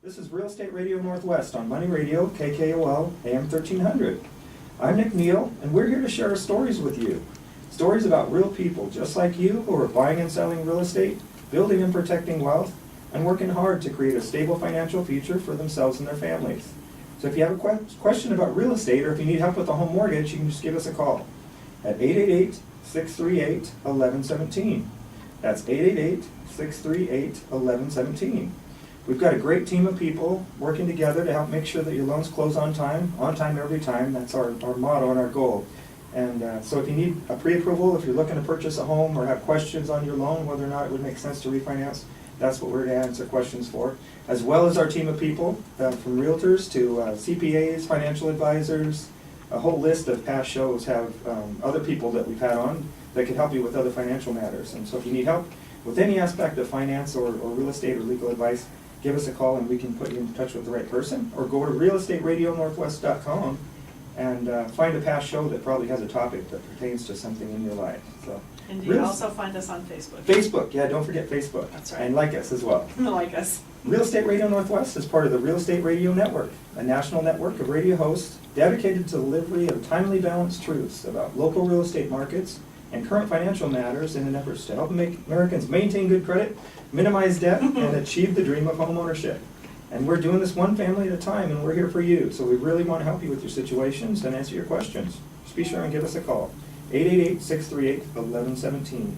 This is Real Estate Radio Northwest on Money Radio, KKOL, AM 1300. I'm Neal, and we're here to share our stories with you. Stories about real people just like you who are buying and selling real estate, building and protecting wealth, and working hard to create a stable financial future for themselves and their families. So if you have a question about real estate or if you need help with a home mortgage, you can just give us a call at 888-638-1117. That's 888-638-1117. We've got a great team of people working together to help make sure that your loans close on time every time. That's our motto and our goal. And so if you need a pre-approval, if you're looking to purchase a home or have questions on your loan, whether or not it would make sense to refinance, that's what we're going to answer questions for. As well as our team of people, from realtors to CPAs, financial advisors, a whole list of past shows have other people that we've had on that can help you with other financial matters. And so if you need help with any aspect of finance or real estate or legal advice, give us a call and we can put you in touch with the right person, or go to realestateradionorthwest.com and find a past show that probably has a topic that pertains to something in your life. So, and you also find us on Facebook. Facebook, yeah, don't forget Facebook. That's right. And like us as well. Like us. Real Estate Radio Northwest is part of the Real Estate Radio Network, a national network of radio hosts dedicated to the delivery of timely balanced truths about local real estate markets and current financial matters in an effort to help make Americans maintain good credit, minimize debt, and achieve the dream of home ownership. And we're doing this one family at a time, and we're here for you. So we really want to help you with your situations and answer your questions. Just be sure and give us a call, 888-638-1117.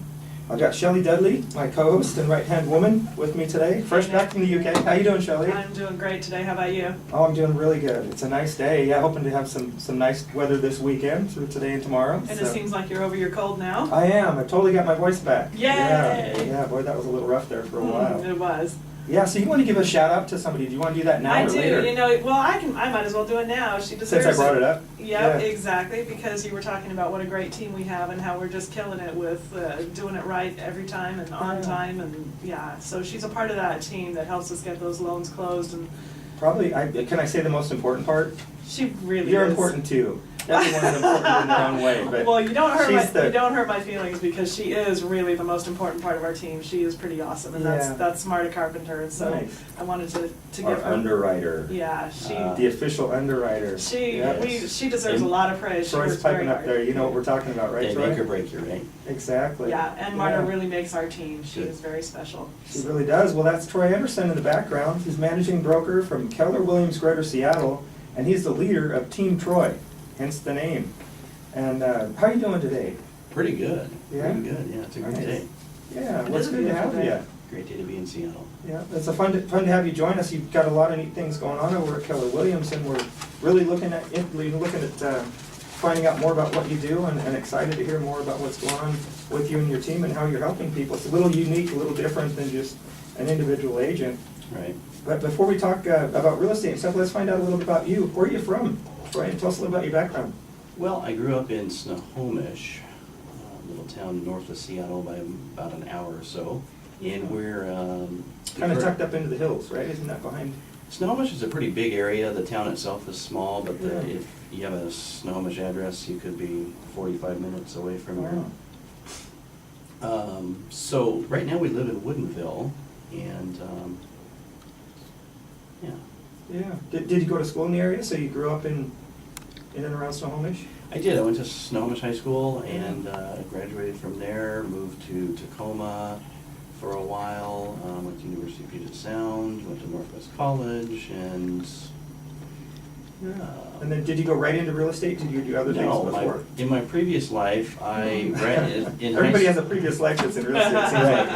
I've got Shelley Dudley, my co-host and right-hand woman, with me today, fresh back from the UK. How you doing, Shelley? I'm doing great today. How about you? Oh, I'm doing really good. It's a nice day. Yeah, hoping to have some nice weather this weekend through today and tomorrow. And it seems like you're over your cold now. I am. I totally got my voice back. Yay! Yeah, boy, that was a little rough there for a while. It was. Yeah, so you want to give a shout out to somebody. Do you want to do that now I or do. later? You know, well, I might as well do it now. She deserves Since I brought it up? Yep, Yeah. exactly, because you were talking about what a great team we have and how we're just killing it with doing it right every time and on time, and yeah, so she's a part of that team that helps us get those loans closed. And Probably, can I say the most important part? she really You're is. important too. Everyone's important in their own way. But well, you don't hurt she's you don't hurt my feelings, because she is really the most important part of our team. She is pretty awesome, and Yeah. that's Marta Carpenter. And so Nice. I wanted to Our give her underwriter. Yeah, she The official underwriter. she deserves a lot of praise. She Troy's works very piping up hard. there. You know what we're talking about, right, They Troy? make or break you, right? Exactly. Yeah, and Marta Yeah. really makes our team. She Good. is very special. She really does. Well, that's Troy Anderson in the background. He's managing broker from Keller Williams Greater Seattle, and he's the leader of Team Troy, hence the name. And how are you doing today? Pretty good. Yeah? Pretty good, yeah. It's a great Nice. day. Yeah, It well, it's is a good to beautiful have day. you. Great day to be in Seattle. Yeah, it's fun to have you join us. You've got a lot of neat things going on over at Keller Williams, and we're really looking at finding out more about what you do, and excited to hear more about what's going on with you and your team and how you're helping people. It's a little unique, a little different than just an individual agent. Right. But before we talk about real estate and stuff, let's find out a little bit about you. Where are you from? Brian, tell us a little about your background. Well, I grew up in Snohomish, a little town north of Seattle by about an hour or so. And we're... Kind of tucked up into the hills, right? Isn't that behind? Snohomish is a pretty big area. The town itself is small, but Yeah. if you have a Snohomish address, you could be 45 minutes away from here. Wow. So right now we live in Woodinville, and yeah. Yeah. Did you go to school in the area? So you grew up in and around Snohomish? I did. I went to Snohomish High School and graduated from there, moved to Tacoma for a while, went to University of Puget Sound, went to Northwest College, and... And then did you go right into real estate? Did you do other things before? In my previous life, I read... Everybody has a previous life that's in real estate. it seems like.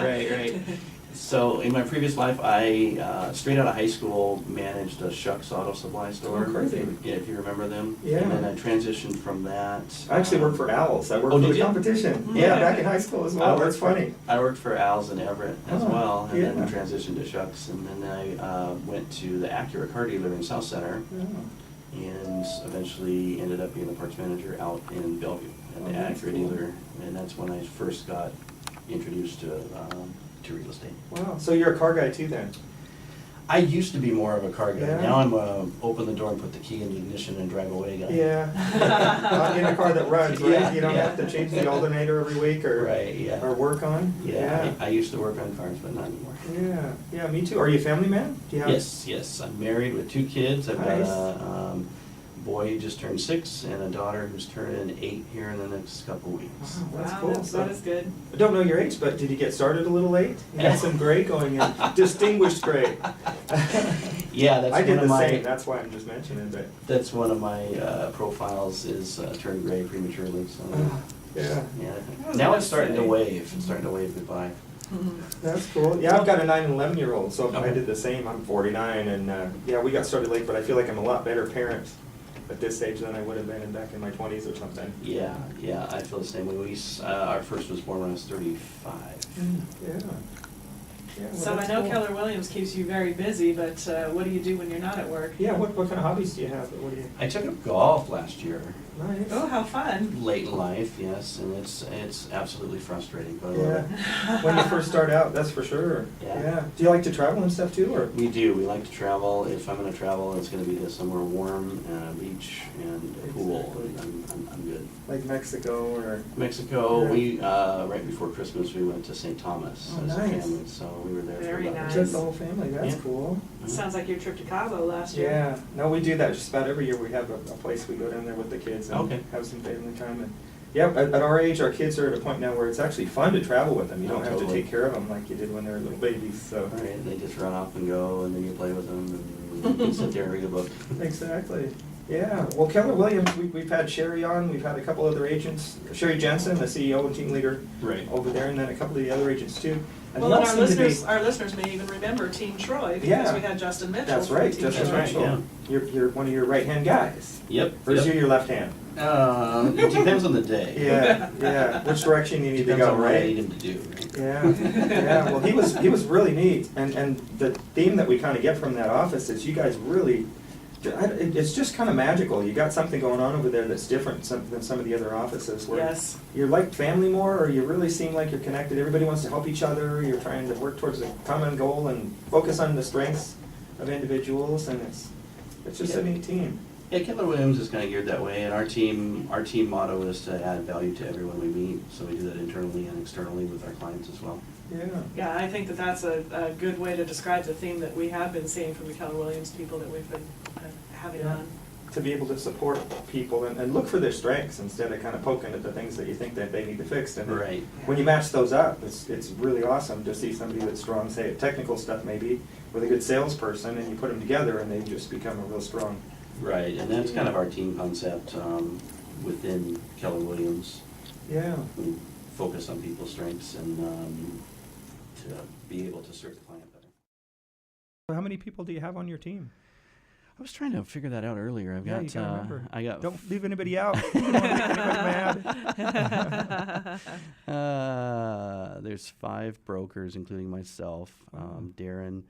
Right. So in my previous life, I, straight out of high school, managed a Shucks Auto Supply store. Oh, crazy. If you remember them. Yeah. And then I transitioned from that. I actually worked for Owls. I worked Oh, for did the you? competition. Yeah. Yeah, back in high school as well. That's funny. I worked for Al's in Everett as Oh, well, and then yeah. transitioned to Shucks, and then I went to the Acura car dealer in South Center, Oh. and eventually ended up being the parts manager out in Bellevue at the Oh, that's Acura cool. dealer, and that's when I first got introduced to real estate. Wow. So you're a car guy too then? I used to be more of a car guy. Yeah. Now I'm a open the door and put the key in the ignition and drive away guy. Yeah. In a car that runs, right? Yeah, You don't yeah. have to change the alternator every week or Right, yeah. or work on. Yeah, I used to work on cars, but not anymore. Yeah, yeah, me too. Are you a family man? Do you have? Yes. I'm married with 2 kids. I've Nice. got a boy who just turned 6 and a daughter who's turning 8 here in the next couple weeks. Wow, that's Wow, cool. that is good. I don't know your age, but did you get started a little late? You got some gray going in, distinguished gray. Yeah, that's I one did of the my. same. That's why I'm just mentioning it. That's one of my profiles is turned gray prematurely. So Yeah, yeah, I was now gonna it's starting to say. wave. It's starting to wave goodbye. that's cool. Yeah, I've got a 9 and 11-year-old, so I Okay. did the same. I'm 49, and yeah, we got started late, but I feel like I'm a lot better parent at this age than I would have been back in my 20s or something. Yeah, I feel the same way. Our first was born when I was 35. Yeah. Yeah, well, So I that's know cool. Keller Williams keeps you very busy, but what do you do when you're not at work? Yeah, what kind of hobbies do you have? What do you? I took up golf last year, Nice. Oh, how fun. late in life, yes, and it's absolutely frustrating, but I love Yeah. it. When you first start out, that's for sure. Yeah. Do you like to travel and stuff too, or? We do. We like to travel. If I'm going to travel, it's going to be to somewhere warm, beach and a pool. Exactly. I'm good. Like Mexico or? Mexico. Yeah. We right before Christmas we went to St. Thomas Oh, as nice. a family, so we were there Very for about nice. Just the whole family, that's Yeah. cool. Sounds like your trip to Cabo last year. Yeah, no, we do that just about every year. We have a place we go down there with the kids and Okay. have some family time. And yeah, at our age, our kids are at a point now where it's actually fun to travel with them. You don't have to Totally. take care of them like you did when they were little babies, so. Right, and they just run off and go, and then you play with them, and you can sit there and read a book. Exactly. Yeah, well, Keller Williams, we've had Sherry on, we've had a couple other agents, Sherry Jensen, the CEO and team leader Right. over there, and then a couple of the other agents too. And Well, they all and seem to be- our listeners may even remember Team Troy, because Yeah. we had Justin Mitchell. That's from right, Team Justin Troy. Mitchell. yeah. You're one of your right-hand guys. Yep. Or is yep. you your left hand? It depends on the day. Yeah, yeah, which direction you need to Depends go, on what I right? need him to do. Right? Yeah, yeah, well, he was really neat, and the theme that we kind of get from that office is you guys really, it's just kind of magical. You got something going on over there that's different than some of the other offices where Yes. you're like family more, or you really seem like you're connected. Everybody wants to help each other. You're trying to work towards a common goal and focus on the strengths of individuals, and it's just a neat team. Yeah, Keller Williams is kind of geared that way, and our team motto is to add value to everyone we meet. So we do that internally and externally with our clients as well. Yeah. Yeah, I think that's a good way to describe the theme that we have been seeing from the Keller Williams people that we've been having Yeah. on. To be able to support people and look for their strengths instead of kind of poking at the things that you think that they need to fix. And Right. when you match those up, it's really awesome to see somebody that's strong, say at technical stuff maybe, with a good salesperson, and you put them together and they just become a real strong. Right, and that's kind of our team concept within Keller Williams. Yeah. We focus on people's strengths and to be able to serve the client better. How many people do you have on your team? I was trying to figure that out earlier. I've Yeah, got, you gotta remember. I got. Don't leave anybody out. You don't want to make anybody mad. There's 5 brokers, including myself, Darren,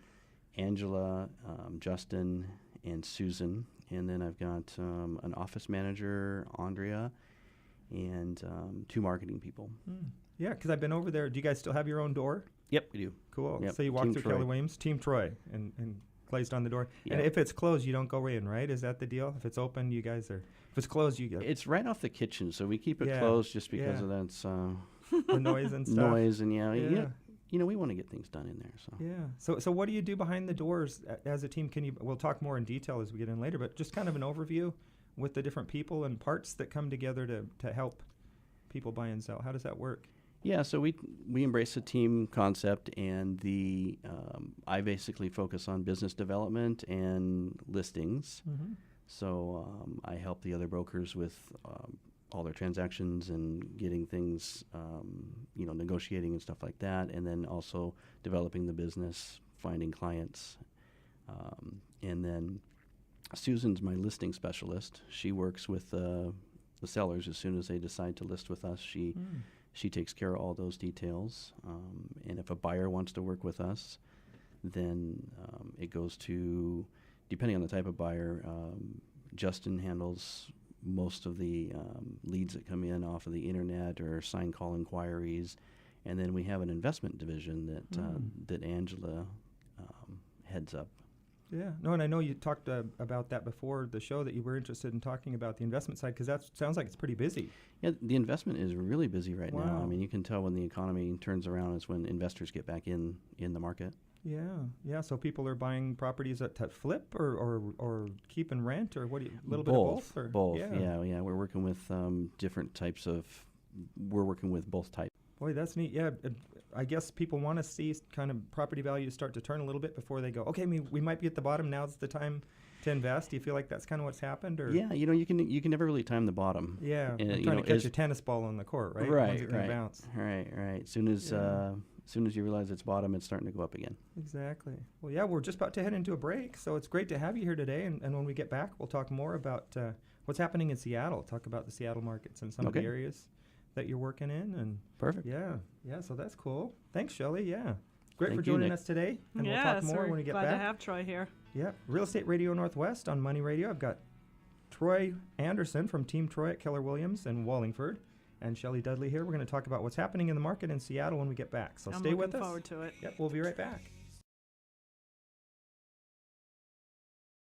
Angela, Justin, and Susan. And then I've got an office manager, Andrea, and 2 marketing people. Yeah, because I've been over there. Do you guys still have your own door? Yep, we do. Cool. Yep, So you walk Team through Troy. Keller Williams, Team Troy, and glazed on the door. And Yep. if it's closed, you don't go in, right? Is that the deal? If it's open, you guys are. If it's closed, you get It's right off the kitchen, so we keep it Yeah, closed just because yeah. of that the noise and stuff. noise. And Yeah. you know, we want to get things done in there. So Yeah. So what do you do behind the doors as a team? We'll talk more in detail as we get in later, but just kind of an overview with the different people and parts that come together to help people buy and sell. How does that work? Yeah, so we embrace a team concept, and I basically focus on business development and listings. Mm-hmm. So I help the other brokers with all their transactions and getting things, negotiating and stuff like that, and then also developing the business, finding clients, and then Susan's my listing specialist. She works with the sellers as soon as they decide to list with us. She takes care of all those details, and if a buyer wants to work with us, then it goes to, depending on the type of buyer, Justin handles most of the leads that come in off of the internet or sign call inquiries, and then we have an investment division that Angela heads up. Yeah. No, and I know you talked about that before the show, that you were interested in talking about the investment side, because that sounds like it's pretty busy. Yeah, the investment is really busy right now. Wow. I mean, you can tell when the economy turns around is when investors get back in the market. Yeah. Yeah. So people are buying properties to flip or keep and rent, or what do you, a little bit of both? Or? Both. Yeah. We're working with different types of, we're working with both types. Boy, that's neat. Yeah, I guess people want to see kind of property values start to turn a little bit before they go, okay, we might be at the bottom. Now's the time to invest. Do you feel like that's kind of what's happened? Or? Yeah, you can never really time the bottom. Yeah, I'm trying to catch a tennis ball on the court, right? Once it can bounce. Right. Soon as you realize it's bottom, it's starting to go up again. Exactly. Well, yeah, we're just about to head into a break, so it's great to have you here today. And when we get back, we'll talk more about what's happening in Seattle. Talk about the Seattle markets and some of the areas that you're working in. And perfect. Yeah, so that's cool. Thanks, Shelley. Yeah. Great Thank for joining Nick. us today. And we'll Yes, talk more we're when we get glad back. to have Troy here. Yeah. Real Estate Radio Northwest on Money Radio. I've got Troy Anderson from Team Troy at Keller Williams in Wallingford, and Shelley Dudley here. We're going to talk about what's happening in the market in Seattle when we get back. So stay with us. I'm looking forward to it. Yep, we'll be right back.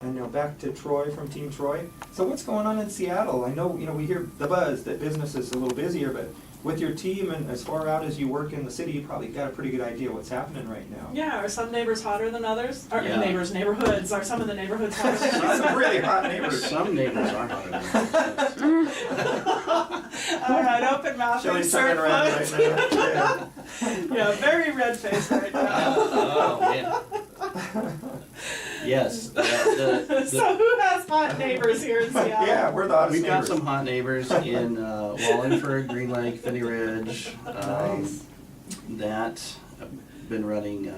And now back to Troy from Team Troy. So what's going on in Seattle? I know, we hear the buzz that business is a little busier, but with your team and as far out as you work in the city, you probably got a pretty good idea what's happening right now. Yeah, are some neighbors hotter than others? Or Yeah. neighborhoods. Are some of the neighborhoods hotter than others? Some really hot neighbors. Some neighbors are hotter than others. All right, open mouth. Shelley's turning around right now. Yeah, very red faced right now. Oh, man. Yes. So who has hot neighbors here in Seattle? Yeah, we're the hottest We've got neighbors. some hot neighbors in Wallingford, Green Lake, Finney Ridge. Nice. That I've been running,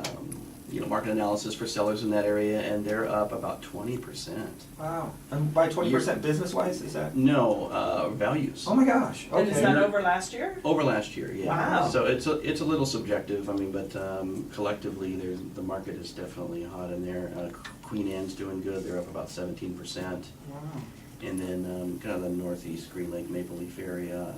market analysis for sellers in that area, and they're up about 20%. Wow. And by 20% business-wise, is that? No, values. Oh my gosh. Okay. And is that over last year? Over last year, yeah. Wow. So it's a little subjective. I mean, but collectively, the market is definitely hot in there. Queen Anne's doing good. They're up about 17%. Wow. And then kind of the northeast Green Lake Maple Leaf area,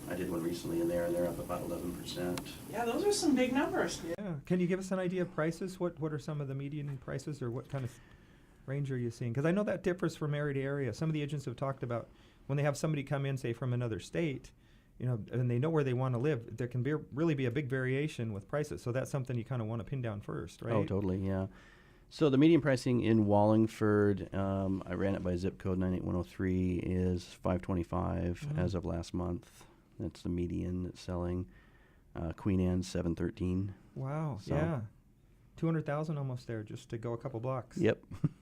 I did one recently in there, and they're up about 11%. Yeah, those are some big numbers. Yeah. Can you give us an idea of prices? What are some of the median prices, or what kind of range are you seeing? Because I know that differs from area to area. Some of the agents have talked about when they have somebody come in, say, from another state, and they know where they want to live, there can really be a big variation with prices. So that's something you kind of want to pin down first, right? Oh, totally, yeah. So the median pricing in Wallingford, I ran it by zip code 98103, is $525 as of last month. That's the median that's selling. Queen Anne's $713. Wow. So- Yeah. 200,000 almost there, just to go a couple blocks. Yep.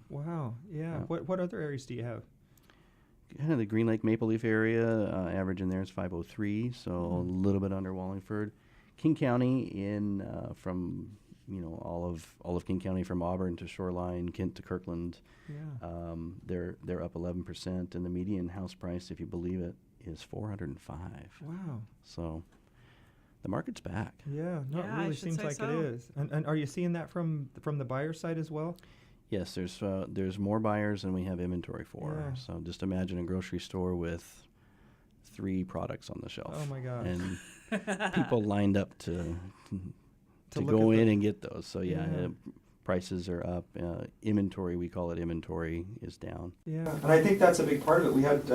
Wow. Yeah. Yeah. What other areas do you have? Kind of the Green Lake Maple Leaf area, average in there is 503, so a little bit under Wallingford. King County from all of King County, from Auburn to Shoreline, Kent to Kirkland, Yeah. they're up 11%, and the median house price, if you believe it, is $405. Wow. So the market's back. Yeah. No, Yeah, it I really should seems say like so. it is. And are you seeing that from the buyer side as well? Yes, there's more buyers than we have inventory for. Yeah. So just imagine a grocery store with 3 products on the shelf. Oh my gosh. And people lined up to look go at in the- and get those. So Yeah. prices are up. Inventory, we call it inventory, is down. Yeah, and I think that's a big part of it. We had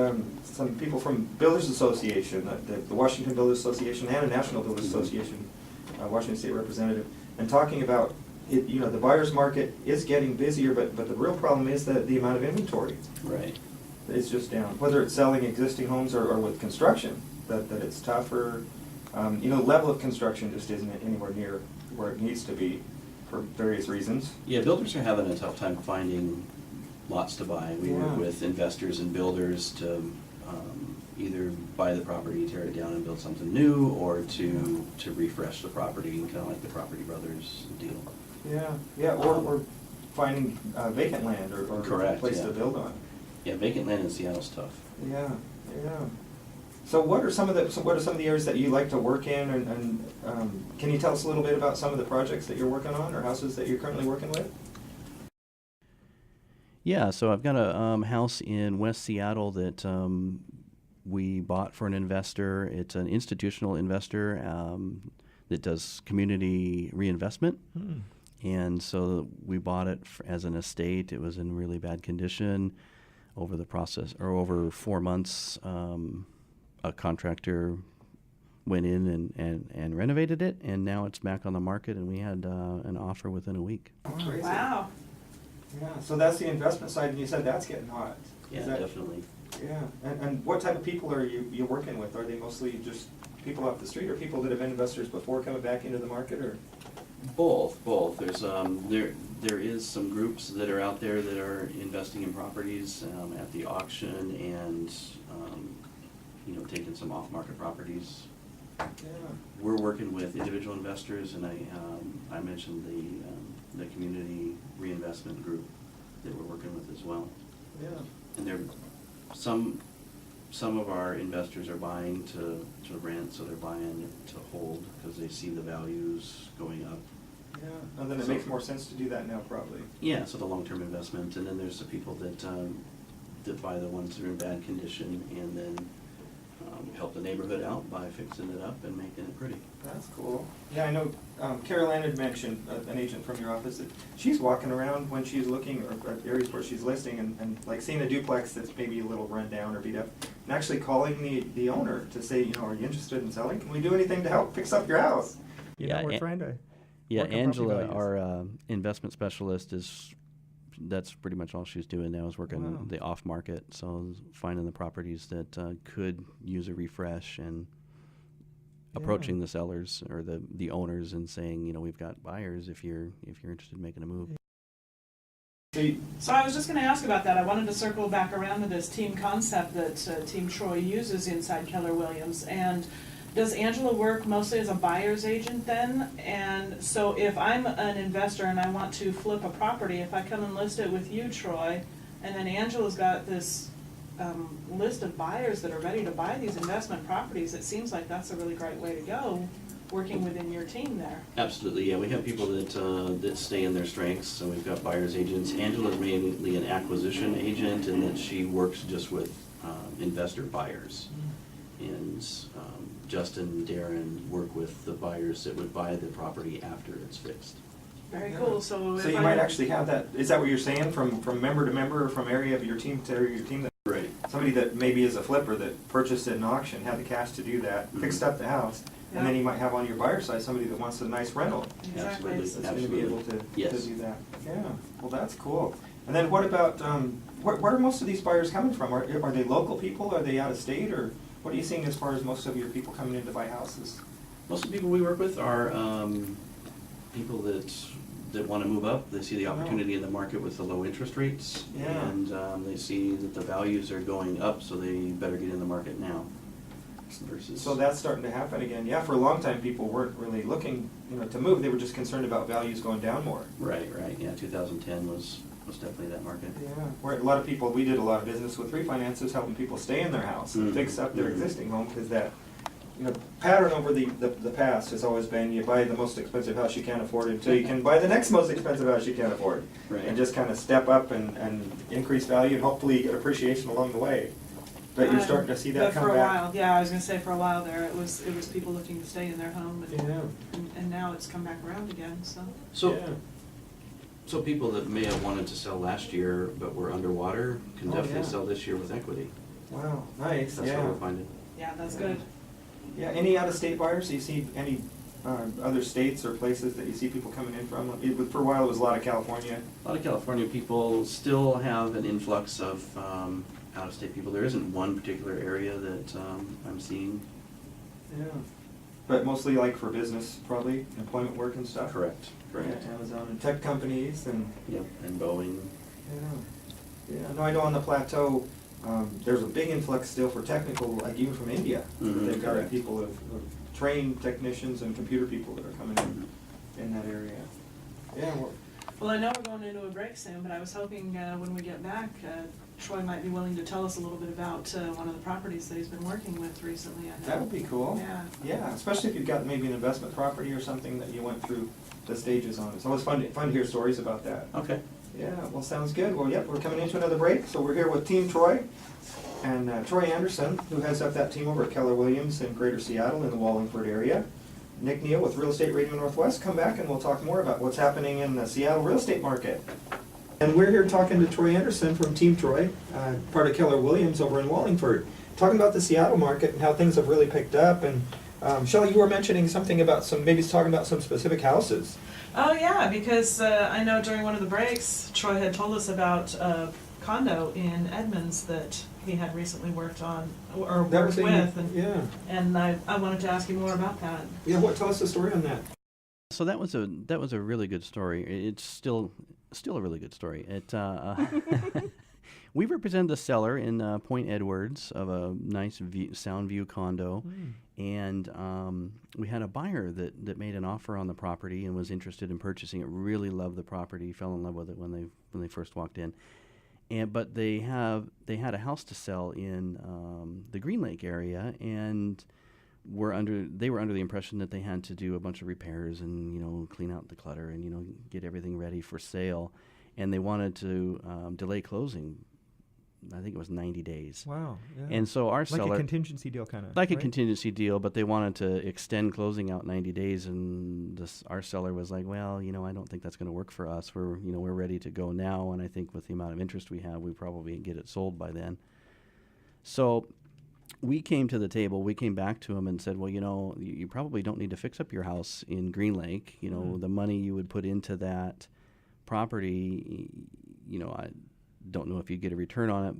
some people from Builders Association, the Washington Builders Association, and a National Builders Association, Washington State representative, and talking about it. The buyer's market is getting busier, but the real problem is that the amount of inventory Right. is just down. Whether it's selling existing homes or with construction, that it's tougher. Level of construction just isn't anywhere near where it needs to be for various reasons. Yeah, builders are having a tough time finding lots to buy. We Yeah. work with investors and builders to either buy the property, tear it down, and build something new, or to refresh the property, kind of like the Property Brothers deal. Yeah, or finding vacant land or Correct, a place yeah. to build on. Yeah, vacant land in Seattle's tough. Yeah. So what are some of the areas that you like to work in, and can you tell us a little bit about some of the projects that you're working on or houses that you're currently working with? Yeah, so I've got a house in West Seattle that we bought for an investor. It's an institutional investor that does community reinvestment. And so we bought it as an estate. It was in really bad condition. Over 4 months, a contractor went in and renovated it, and now it's back on the market, and we had an offer within a week. Crazy. Wow. Yeah, so that's the investment side, and you said that's getting hot. Yeah, Is that- definitely. Yeah, and what type of people are you working with? Are they mostly just people off the street, or people that have been investors before coming back into the market, or? Both. There's there is some groups that are out there that are investing in properties at the auction, and taking some off-market properties. Yeah. We're working with individual investors, and I mentioned the community reinvestment group that we're working with as well. Yeah. And there some of our investors are buying to rent, so they're buying to hold because they see the values going up. Yeah, and then it makes more sense to do that now, probably. Yeah, so the long-term investment, and then there's the people that buy the ones that are in bad condition, and then help the neighborhood out by fixing it up and making it pretty. That's cool. Yeah, I know Carol Ann had mentioned, an agent from your office, that she's walking around when she's looking, or at areas where she's listing, and like seeing a duplex that's maybe a little run down or beat up, and actually calling the owner to say, are you interested in selling? Can we do anything to help fix up your house? Yeah, we're trying to. Yeah, work on property Angela, values. our investment specialist, that's pretty much all she's doing now, is working Wow. the off market, so finding the properties that could use a refresh, and approaching the sellers or the owners and saying, we've got buyers if you're interested in making a move. So I was just going to ask about that. I wanted to circle back around to this team concept that Team Troy uses inside Keller Williams. And does Angela work mostly as a buyer's agent then? And so if I'm an investor and I want to flip a property, if I come and list it with you, Troy, and then Angela's got this list of buyers that are ready to buy these investment properties, it seems like that's a really great way to go, working within your team there. Absolutely, yeah. We have people that stay in their strengths, so we've got buyer's agents. Angela's mainly an acquisition agent, and that she works just with investor buyers. And Justin and Darren work with the buyers that would buy the property after it's fixed. Very cool. So So you might actually have that, is that what you're saying, from member to member, or from area of your team to area of your team? Right. Somebody that maybe is a flipper that purchased it in auction, had the cash to do that, fixed up the house, and then you might have on your buyer side somebody that wants a nice rental. Exactly. Absolutely. That's going to be able to Yes. do that. Yeah, well, that's cool. And then what about, where are most of these buyers coming from? Are they local people? Are they out of state? Or what are you seeing as far as most of your people coming in to buy houses? Most of the people we work with are people that want to move up. They see the opportunity in the market with the low interest rates, Yeah. and they see that the values are going up, so they better get in the market now. Versus So that's starting to happen again. Yeah, for a long time, people weren't really looking, to move. They were just concerned about values going down more. right. Yeah, 2010 was definitely that market. Yeah, where a lot of people, we did a lot of business with refinances, helping people stay in their house and fix up their existing home, because that, pattern over the past has always been, you buy the most expensive house you can't afford until you can buy the next most expensive house you can't afford. Right. And just kind of step up and increase value, and hopefully you get appreciation along the way. But you're starting to see that come for a back. while, yeah, I was going to say for a while there, it was people looking to stay in their home, Yeah. and now it's come back around again. So Yeah. so people that may have wanted to sell last year but were underwater can Oh, definitely yeah. sell this year with equity. Wow, nice, That's what yeah. we're finding. Yeah, that's good. Yeah, any out-of-state buyers? Do you see any other states or places that you see people coming in from? For a while, it was a lot of California. A lot of California people still have an influx of out-of-state people. There isn't one particular area that I'm seeing. Yeah. But mostly like for business, probably, employment work and stuff? Correct. Yeah, Amazon and tech companies and, Yep, and Boeing. yeah. No, I know on the plateau, there's a big influx still for technical, like even from India. Mhm, They've got correct. people of trained technicians and computer people that are coming in that area. Yeah, Well, I know we're going into a break soon, but I was hoping when we get back, Troy might be willing to tell us a little bit about one of the properties that he's been working with recently. I know. that would be cool. Yeah. Yeah, especially if you've got maybe an investment property or something that you went through the stages on. It's always fun to hear stories about that. Okay. Yeah, well, sounds good. Well, yep, we're coming into another break, so we're here with Team Troy and Troy Anderson, who heads up that team over at Keller Williams in Greater Seattle in the Wallingford area. Nick Neal with Real Estate Radio Northwest. Come back and we'll talk more about what's happening in the Seattle real estate market. And we're here talking to Troy Anderson from Team Troy, part of Keller Williams over in Wallingford, talking about the Seattle market and how things have really picked up. And Shelley, you were mentioning something about maybe talking about some specific houses. Oh yeah, because I know during one of the breaks, Troy had told us about a condo in Edmonds that he had recently worked on or worked with, and I wanted to ask you more about that. Yeah, tell us the story on that. So that was a really good story. It's still a really good story. We represented the seller in Point Edwards of a nice sound view condo, and we had a buyer that made an offer on the property and was interested in purchasing it. Really loved the property, fell in love with it when they first walked in. But they had a house to sell in the Green Lake area, and they were under the impression that they had to do a bunch of repairs and clean out the clutter and get everything ready for sale, and they wanted to delay closing. I think it was 90 days. Wow. Yeah. And so our seller, like a contingency deal kind of. like a contingency deal, but they wanted to extend closing out 90 days, and our seller was like, well, I don't think that's going to work for us. We're ready to go now, and I think with the amount of interest we have, we probably get it sold by then. So we came to the table. We came back to him and said, well, you probably don't need to fix up your house in Green Lake. The money you would put into that property, I don't know if you'd get a return on it,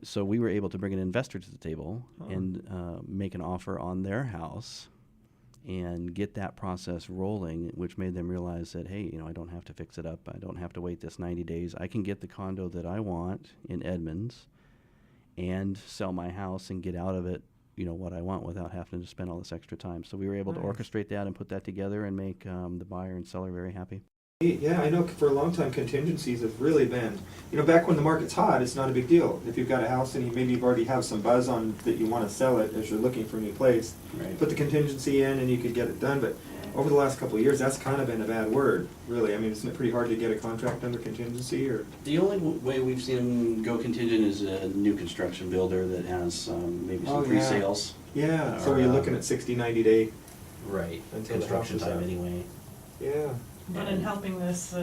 so we were able to bring an investor to the table and make an offer on their house and get that process rolling, which made them realize that, hey, I don't have to fix it up. I don't have to wait this 90 days. I can get the condo that I want in Edmonds and sell my house and get out of it, what I want without having to spend all this extra time. So we were able to orchestrate that and put that together and make the buyer and seller very happy. Yeah, I know for a long time contingencies have really been, back when the market's hot, it's not a big deal. If you've got a house and maybe you've already have some buzz on that you want to sell it as you're looking for a new place, put the contingency in and you could get it done. But over the last couple of years, that's kind of been a bad word, really. I mean, isn't it pretty hard to get a contract under contingency? Or the only way we've seen them go contingent is a new construction builder that has maybe some pre-sales. Yeah, so you're looking at 60, 90 day until construction time anyway. Yeah. But in helping this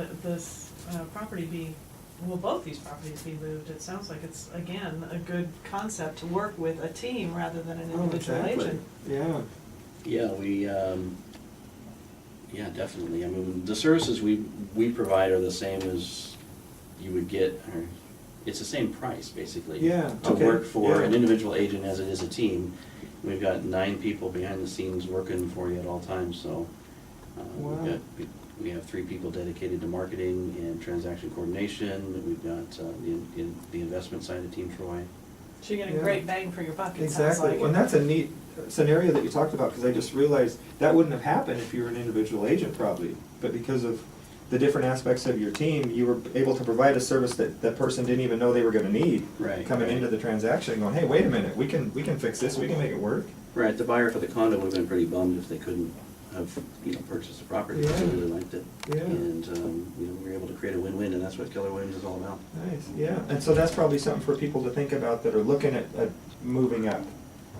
property both these properties be moved, it sounds like it's, again, a good concept to work with a team rather than an individual agent. Yeah. Yeah, we, definitely. I mean, the services we provide are the same as you would get, or it's the same price, basically. Yeah, to work for an individual agent as it is a team. We've got 9 people behind the scenes working for you at all times, so we have 3 people dedicated to marketing and transaction coordination. We've got the investment side of Team Troy. So you're getting great bang for your buck, it exactly. sounds like. And that's a neat scenario that you talked about, because I just realized that wouldn't have happened if you were an individual agent probably. But because of the different aspects of your team, you were able to provide a service that that person didn't even know they were going to need coming into the transaction, going, hey, wait a minute, we can fix this, we can make it work. Right, the buyer for the condo would have been pretty bummed if they couldn't have purchased the property. They really liked it, and we were able to create a win-win, and that's what Keller Williams is all about. Nice, yeah, and so that's probably something for people to think about that are looking at moving up.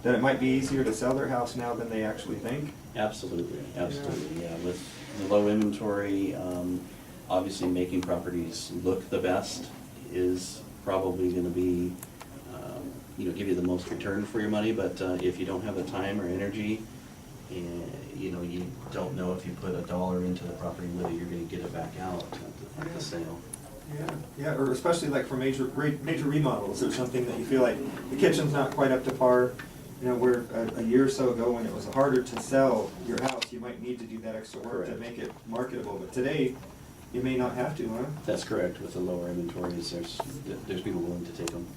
That it might be easier to sell their house now than they actually think. Absolutely, yeah. With the low inventory, obviously making properties look the best is probably going to be, give you the most return for your money. But if you don't have the time or energy, and you don't know if you put $1 into the property whether you're going to get it back out at the sale. Yeah, or especially like for major remodels or something that you feel like the kitchen's not quite up to par. Where a year or so ago when it was harder to sell your house, you might need to do that extra work to make it marketable. But today, you may not have to, huh? That's correct. With the lower inventories, there's people willing to take them.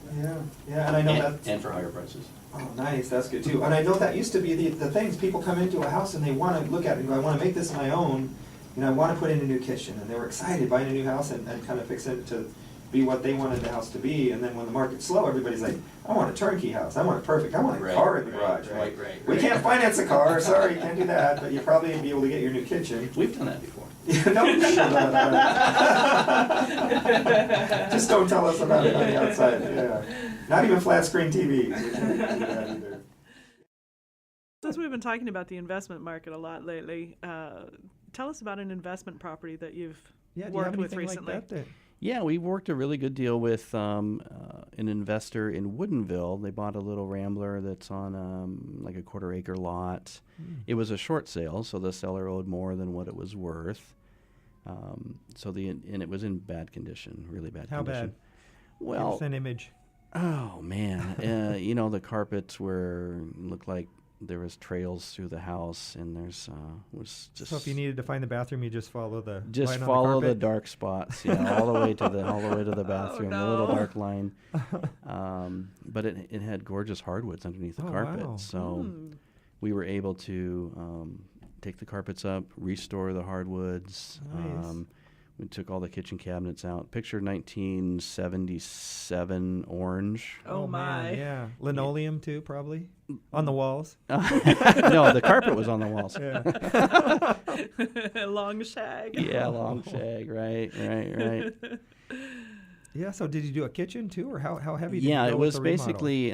Yeah, and I know that. And for higher prices. Oh, nice. That's good too. And I know that used to be the things. People come into a house and they want to look at it and go, I want to make this my own. I want to put in a new kitchen. And they were excited buying a new house and kind of fix it to be what they wanted the house to be. And then when the market's slow, everybody's like, I want a turnkey house. I want it perfect. I want a car in the garage. Right. We can't finance a car. Sorry, can't do that. But you probably be able to get your new kitchen. We've done that before. No, just don't tell us about it on the outside. Yeah. Not even flat screen TVs. We can't do that either. since we've been talking about the investment market a lot lately, tell us about an investment property that you've Yeah, do you worked have with anything recently. like that? Yeah, we worked a really good deal with an investor in Woodinville. They bought a little Rambler that's on like a 1/4 acre lot. It was a short sale, so the seller owed more than what it was worth. And it was in bad condition, really bad How condition. bad? Well, Give us an image. oh man, the carpets looked like there was trails through the house, and was just. So if you needed to find the bathroom, you just follow the Just line on follow the carpet? dark spots, all the way to the bathroom, the little no. dark line. But it had gorgeous hardwoods underneath the Oh, carpet, wow. so we were able to take the carpets up, restore the hardwoods. Nice. We took all the kitchen cabinets out. Picture 1977 orange. Oh, man, my. yeah. Linoleum too, probably on the walls. No, the carpet was on the walls. Yeah. Long shag. Yeah, long shag. Right. Yeah. So did you do a kitchen too, or how heavy? Did you Yeah, go it with was the remodel? basically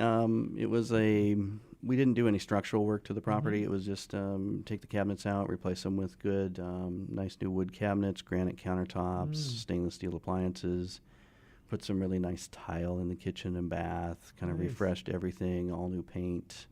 we didn't do any structural work to the property. Mm-hmm. It was just take the cabinets out, replace them with good, nice new wood cabinets, granite countertops, stainless steel appliances. Put some really nice tile in the kitchen and bath. Kind of Nice. refreshed everything, all new paint.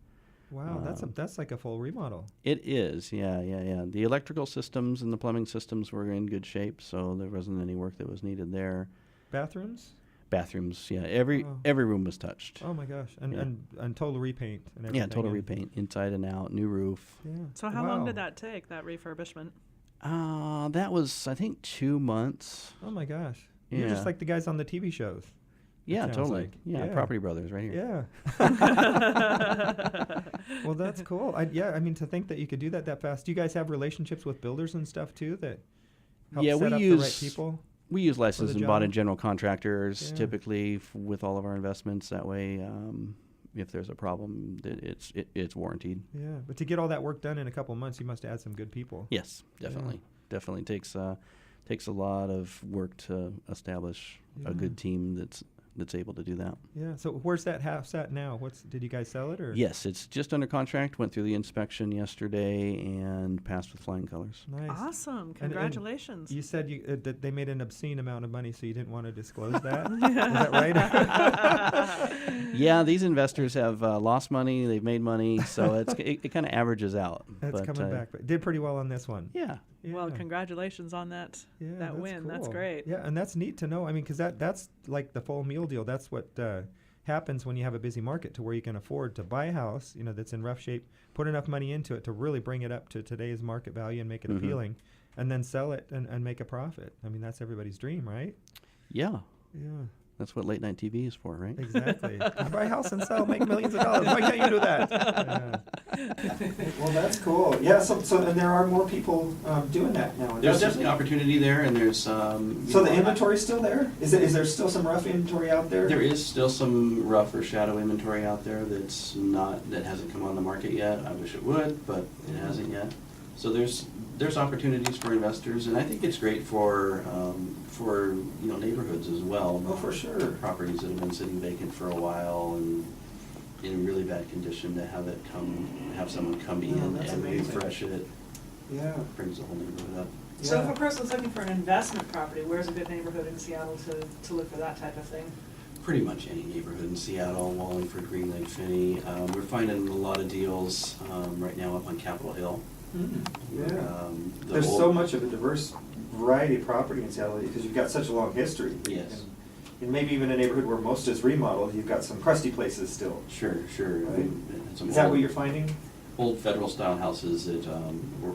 Wow, that's like a full remodel. It is, yeah. The electrical systems and the plumbing systems were in good shape, so there wasn't any work that was needed there. Bathrooms? Bathrooms, yeah. Every room was touched. Oh my gosh, Yeah. and total repaint and everything. Yeah, total and- repaint, inside and out, new roof. Yeah. So how long Wow. did that take, that refurbishment? That was, I think, 2 months. Oh my gosh. You're Yeah. just like the guys on the TV shows. Yeah, sounds totally. like. Yeah, Yeah. Property Brothers right here. Yeah. Well, that's cool. I mean, to think that you could do that fast. Do you guys have relationships with builders and stuff too that help Yeah, set we up use the right people? We use licensed and bought job? in general contractors Yeah. typically with all of our investments. That way, if there's a problem, it's warranted. Yeah, but to get all that work done in a couple of months, you must add some good people. Yes, definitely. Definitely takes a lot of work to establish a good team that's able to do that. Yeah. So where's that house at now? Did you guys sell it or? Yes, it's just under contract. Went through the inspection yesterday and passed with flying colors. Nice. Awesome. And Congratulations. you said that they made an obscene amount of money, so you didn't want to disclose that. Is that right? Yeah, these investors have lost money. They've made money, so it kind of averages out. That's coming back, but did pretty well on this one. Yeah. Well, Yeah. congratulations on that That's win. That's cool. great. Yeah, and that's neat to know. I mean, because that's like the full meal deal. That's what happens when you have a busy market, to where you can afford to buy a house, that's in rough shape, put enough money into it to really bring it up to today's market value and make it appealing, and then sell it and make a profit. I mean, that's everybody's dream, right? Yeah. Yeah. That's what late night TV is for, right? Exactly. You buy a house and sell, make millions of dollars. Why can't you do that? Yeah. Well, that's cool. Yeah, so and there are more people doing that now. There's definitely opportunity there, and there's So the inventory's still there? Is there still some rough inventory out there? There is still some rough or shadow inventory out there that hasn't come on the market yet. I wish it would, but it hasn't yet. So there's opportunities for investors, and I think it's great for neighborhoods as well. Oh, for sure. Properties that have been sitting vacant for a while and in really bad condition, to have someone come Yeah, in that's and amazing. refresh it, Yeah. brings the whole neighborhood up. So if Yeah. a person's looking for an investment property, where's a good neighborhood in Seattle to look for that type of thing? Pretty much any neighborhood in Seattle, Wallingford, Green Lake, Finney. We're finding a lot of deals right now up on Capitol Hill. Yeah. There's so much of a diverse variety of property in Seattle because you've got such a long history. Yes. And maybe even a neighborhood where most is remodeled, you've got some crusty places still. Sure. Right. Some Is that what old- you're finding? Old federal style houses that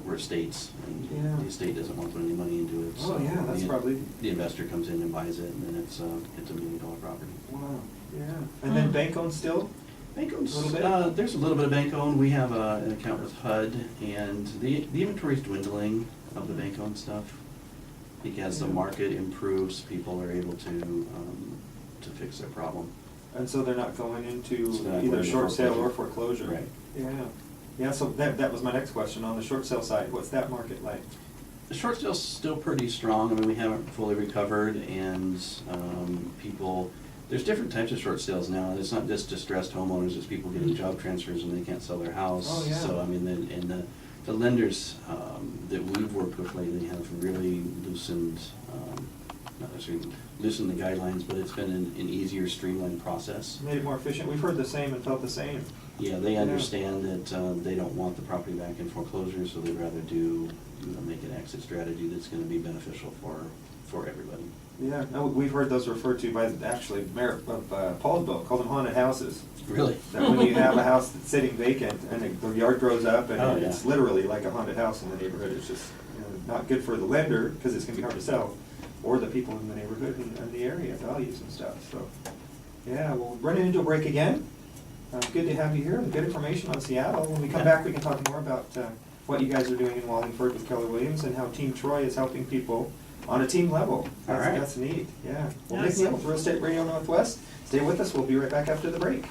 were estates, and Yeah. the estate doesn't want to put any money into it. Oh, yeah, that's the, probably. The investor comes in and buys it, and then it's $1 million property. Wow. Yeah. And then bank owned still? Bank owns, A little bit? there's a little bit of bank owned. We have an account with HUD, and the inventory is dwindling of the bank owned stuff. As the Yeah. market improves, people are able to fix their problem. And so they're not going into So they're not either going into short sale or foreclosure. foreclosure. Right. Yeah. Yeah, so that was my next question. On the short sale side, what's that market like? The short sale's still pretty strong. I mean, we haven't fully recovered, and people, There's different types of short sales now. It's not just distressed homeowners, it's people getting job transfers and they can't sell their house. Oh, yeah. So, I mean, the lenders that we've worked with lately have really loosened, not necessarily loosened the guidelines, but it's been an easier, streamlined process. Made it more efficient. We've heard the same and felt the same. Yeah, they understand that they don't want the property back in foreclosure, so they'd rather make an exit strategy that's gonna be beneficial for everybody. Yeah, no, we've heard those referred to by actually Mayor of Paulsville, called them haunted houses. Really? That when you have a house that's sitting vacant and the yard grows up and Oh, yeah. it's literally like a haunted house in the neighborhood, it's just not good for the lender because it's gonna be hard to sell, or the people in the neighborhood and the area values and stuff. So, yeah, we'll run into a break again. Good to have you here and good information on Seattle. When we come back, we can talk more about what you guys are doing in Wallingford with Keller Williams and how Team Troy is helping people on a team level. All right. That's neat, yeah. Well, Yes. Nick Neal with Real Estate Radio Northwest. Stay with us. We'll be right back after the break.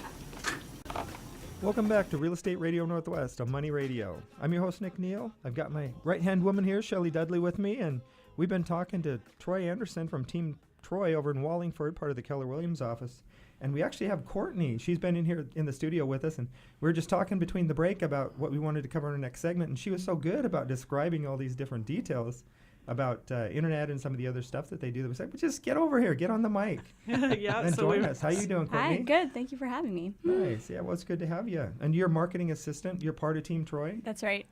Welcome back to Real Estate Radio Northwest on Money Radio. I'm your host, Nick Neal. I've got my right-hand woman here, Shelley Dudley, with me, and we've been talking to Troy Anderson from Team Troy over in Wallingford, part of the Keller Williams office. And we actually have Courtney. She's been in here in the studio with us, and we were just talking between the break about what we wanted to cover in our next segment, and she was so good about describing all these different details about internet and some of the other stuff that they do. That we said, well, just get over here, get on the mic, Yeah, and so join we us. How you doing, Courtney? Hi, good. Thank you for having me. Nice. Yeah, well, it's good to have you. And you're marketing assistant. You're part of Team Troy. That's right.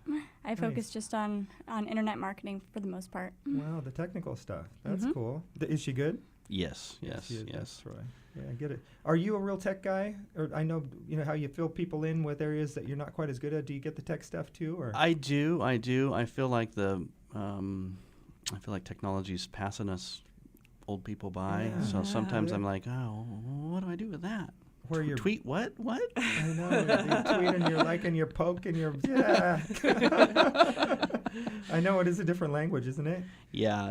I focus just on internet marketing for the most part. Wow, the technical stuff. That's Mhm. cool. Is she good? Yes, She yes, is, that's yes. Troy. Yeah, I get it. Are you a real tech guy? Or I know how you fill people in with areas that you're not quite as good at. Do you get the tech stuff too, or? I do. I feel like technology's passing us old people by. Yeah. So sometimes Yeah. I'm like, oh, what do I do with that? Where you're Tweet what? What? I know. You tweet and you're liking, you're poking, you're yeah. I know it is a different language, isn't it? Yeah,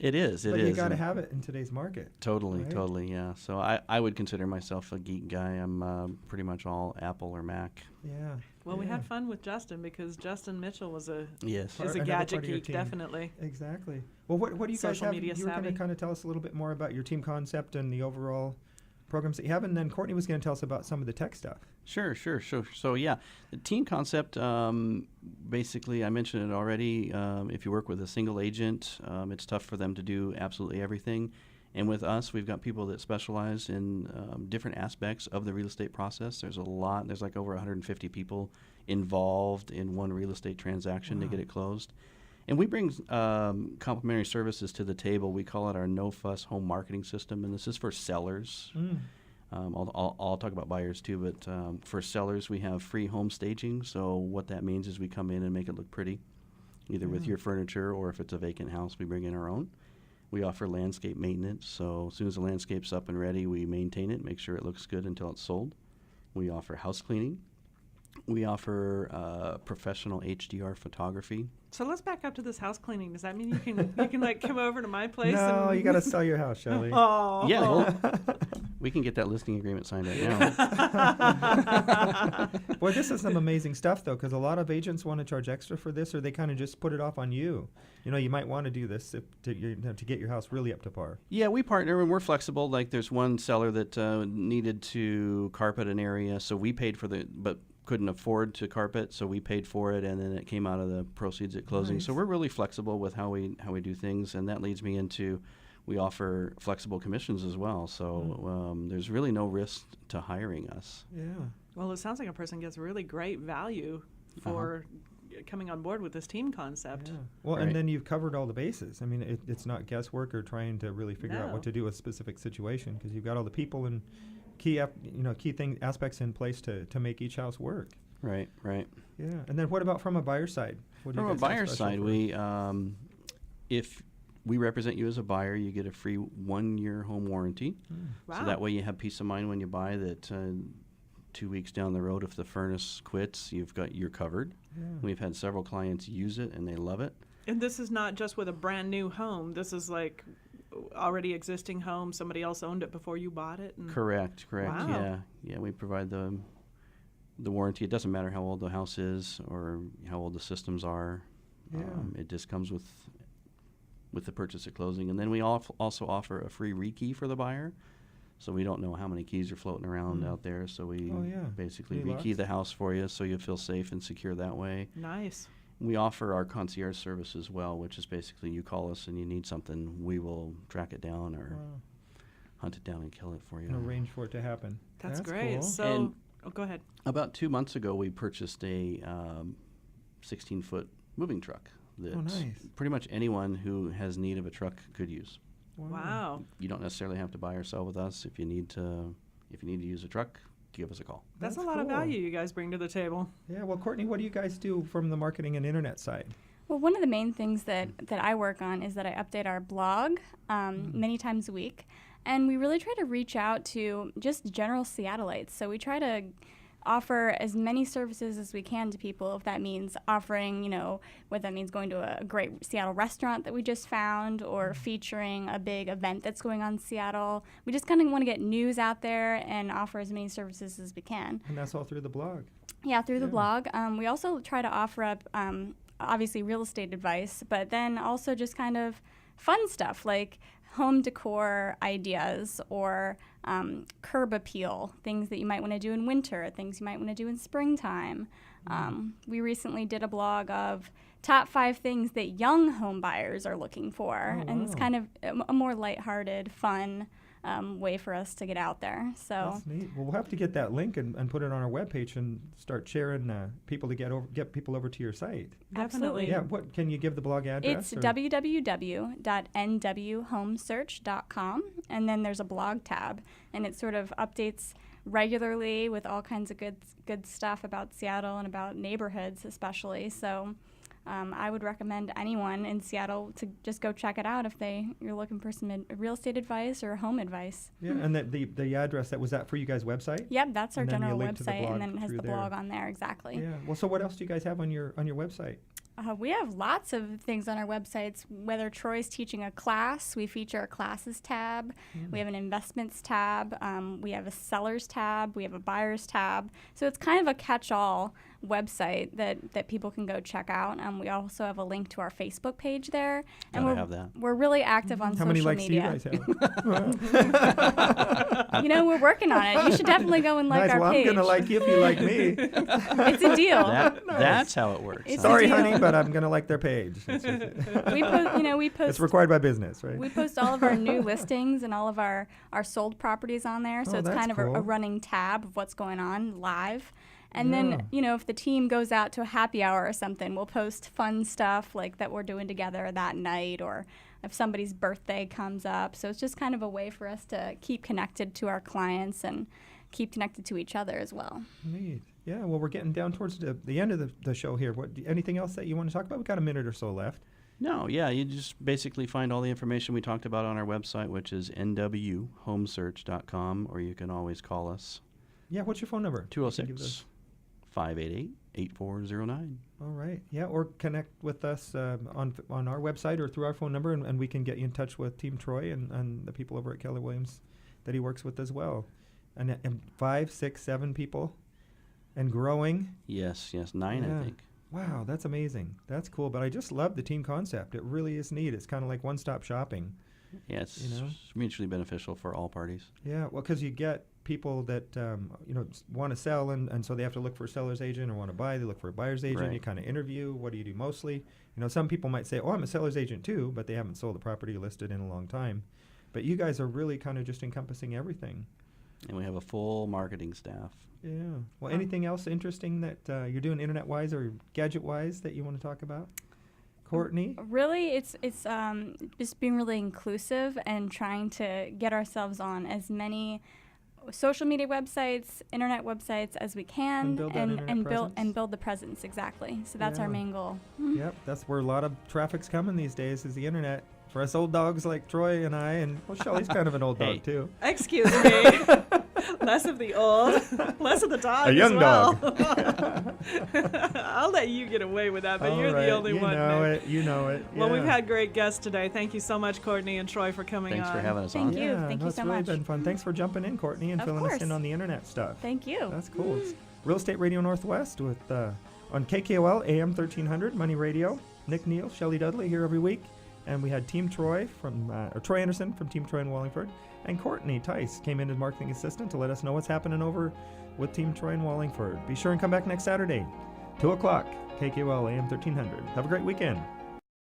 it is. But you got to have it in today's market. Totally, right? totally, yeah. So I would consider myself a geek guy. I'm pretty much all Apple or Mac. Yeah. Well, we yeah. had fun with Justin because Justin Mitchell was Yes. is a Another gadget part of your geek, team. definitely. Exactly. Well, what do you guys Social have? media You were going to savvy. kind of tell us a little bit more about your team concept and the overall programs that you have, and then Courtney was going to tell us about some of the tech stuff. Sure. So yeah, the team concept, basically, I mentioned it already. If you work with a single agent, it's tough for them to do absolutely everything. And with us, we've got people that specialize in different aspects of the real estate process. There's like over 150 people involved in one real estate transaction to get it closed. And we bring complementary services to the table. We call it our no-fuss home marketing system, and this is for sellers. I'll talk about buyers too, but for sellers, we have free home staging. So what that means is we come in and make it look pretty, either with your furniture or if it's a vacant house, we bring in our own. We offer landscape maintenance. So as soon as the landscape's up and ready, we maintain it, make sure it looks good until it's sold. We offer house cleaning. We offer professional HDR photography. So let's back up to this house cleaning. Does that mean you can like come over to my place? No, and you got to sell your house, Shelley. Oh. Yeah, well, we can get that listing agreement signed right now. Boy, this is some amazing stuff, though, because a lot of agents want to charge extra for this, or they kind of just put it off on you. You might want to do this to get your house really up to par. Yeah, we partner and we're flexible. Like there's one seller that needed to carpet an area, so we paid for but couldn't afford to carpet, so we paid for it, and then it came out of the proceeds at closing. Nice. So we're really flexible with how we do things, and that leads me into we offer flexible commissions as well. So there's really no risk to hiring us. Yeah. Well, it sounds like a person gets really great value for coming on board with this team concept. Yeah. Well, Right. and then you've covered all the bases. I mean, it's not guesswork or trying to really figure out No. what to do with a specific situation, because you've got all the people and key aspects in place to make each house work. Right. Yeah. And then what about from a buyer's side? What do you From a guys have buyer's special side, for- if we represent you as a buyer, you get a free 1-year home warranty. Wow. So that way you have peace of mind when you buy that 2 weeks down the road, if the furnace quits, you're covered. Yeah. We've had several clients use it and they love it. And this is not just with a brand new home. This is like already existing home. Somebody else owned it before you bought it. And Correct. Wow. Yeah, we provide the warranty. It doesn't matter how old the house is or how old the systems are. Yeah. It just comes with with the purchase at closing. And then we also offer a free rekey for the buyer. So we don't know how many keys are floating around out there. So we basically Free rekey locks. the house for you so you feel safe and secure that way. Nice. We offer our concierge service as well, which is basically you call us and you need something, we will track it down or hunt it down and kill it for you. And arrange for it to happen. That's great. Cool. So, And- go ahead. About 2 months ago, we purchased a 16-foot moving truck that nice. pretty much anyone who has need of a truck could use. Wow. You don't necessarily have to buy or sell with us. If you need to use a truck, give us a call. That's a lot of cool. value you guys bring to the table. Yeah, well, Courtney, what do you guys do from the marketing and internet side? Well, one of the main things that I work on is that I update our blog many times a week. And we really try to reach out to just general Seattleites. So we try to offer as many services as we can to people, if that means offering, what that means going to a great Seattle restaurant that we just found or featuring a big event that's going on in Seattle. We just kind of want to get news out there and offer as many services as we can. And that's all through the blog. Yeah, through the blog. We also try to offer up, obviously, real estate advice, but then also just kind of fun stuff like home decor ideas or curb appeal, things that you might want to do in winter, things you might want to do in springtime. We recently did a blog of top 5 things that young home buyers are looking for, and it's kind of a more lighthearted, fun way for us to get out there. So That's neat. Well, we'll have to get that link and put it on our webpage and start sharing people to get people over to your site. absolutely. Yeah, what can you give the blog address? It's or- www.nwhomesearch.com, and then there's a blog tab, and it sort of updates regularly with all kinds of good stuff about Seattle and about neighborhoods especially. So I would recommend anyone in Seattle to just go check it out if you're looking for some real estate advice or home advice. Yeah, and the address, was that for you guys' website? Yep, that's our And then you general link to the website, blog and then it has through the there. blog on there, exactly. Yeah. Well, so what else do you guys have on your website? We have lots of things on our websites. Whether Troy's teaching a class, we feature a classes tab. We have an investments tab. We have a sellers tab. We have a buyers tab. So it's kind of a catch-all website that people can go check out. We also have a link to our Facebook page there. And Gotta have that. we're really active on How social many likes media. do you guys have? We're working on it. You should definitely go and like Nice. our Well, page. I'm going to like you if you like me. It's a deal. That's how it works. It's huh? Sorry, deal. honey, but I'm going to like their page. It's we post it's required by business, right? We post all of our new listings and all of our sold properties on there, so Oh, it's that's kind of a cool. running tab of what's going on live. And Yeah. then, if the team goes out to a happy hour or something, we'll post fun stuff like that we're doing together that night, or if somebody's birthday comes up. So it's just kind of a way for us to keep connected to our clients and keep connected to each other as well. Neat. Yeah, well, we're getting down towards the end of the show here. Anything else that you want to talk about? We've got a minute or so left. No, yeah, you just basically find all the information we talked about on our website, which is nwhomesearch.com, or you can always call us, Yeah, what's your phone number? Give us- 206-588-8409. All right. Yeah, or connect with us on our website or through our phone number, and we can get you in touch with Team Troy and the people over at Keller Williams that he works with as well. And 5, 6, 7 people and growing. Yes, 9, Yeah. I think. Wow, that's amazing. That's cool. But I just love the team concept. It really is neat. It's kind of like one-stop shopping. Yeah, it's You know? mutually beneficial for all parties. Yeah, well, because you get people that want to sell, and so they have to look for a seller's agent, or want to buy, they look for a buyer's agent. Right. You kind of interview. What do you do mostly? Some people might say, "Oh, I'm a seller's agent too," but they haven't sold a property listed in a long time. But you guys are really kind of just encompassing everything. And we have a full marketing staff. Yeah. Well, anything else interesting that you're doing internet-wise or gadget-wise that you want to talk about? Courtney? Really, it's just being really inclusive and trying to get ourselves on as many social media websites, internet websites as we can, And build that internet presence. build the presence, exactly. So that's our Yeah. main goal. Yep, that's where a lot of traffic's coming these days, is the internet. For us old dogs like Troy and I, and well, Shelley's kind of an old Hey. dog too. Excuse me. Less of the old, less of the dog A young as well. dog. I'll let you get away with that, but All you're right, the only you one. know Nick. it. You know it. Well, we've yeah. had great guests today. Thank you so much, Courtney and Troy, for coming Thanks on. for having us Thank on. you. Yeah, Thank no, you it's so really much. been fun. Thanks for jumping in, Courtney, and Of filling us course. in on the internet stuff. Thank you. That's cool. It's Real Estate Radio Northwest with on KKOL AM 1300 Money Radio. Neal, Shelley, Dudley here every week. And we had Team Troy or Troy Anderson from Team Troy in Wallingford, and Courtney Tice came in as marketing assistant to let us know what's happening over with Team Troy in Wallingford. Be sure and come back next Saturday, 2 o'clock, KKOL AM 1300. Have a great weekend.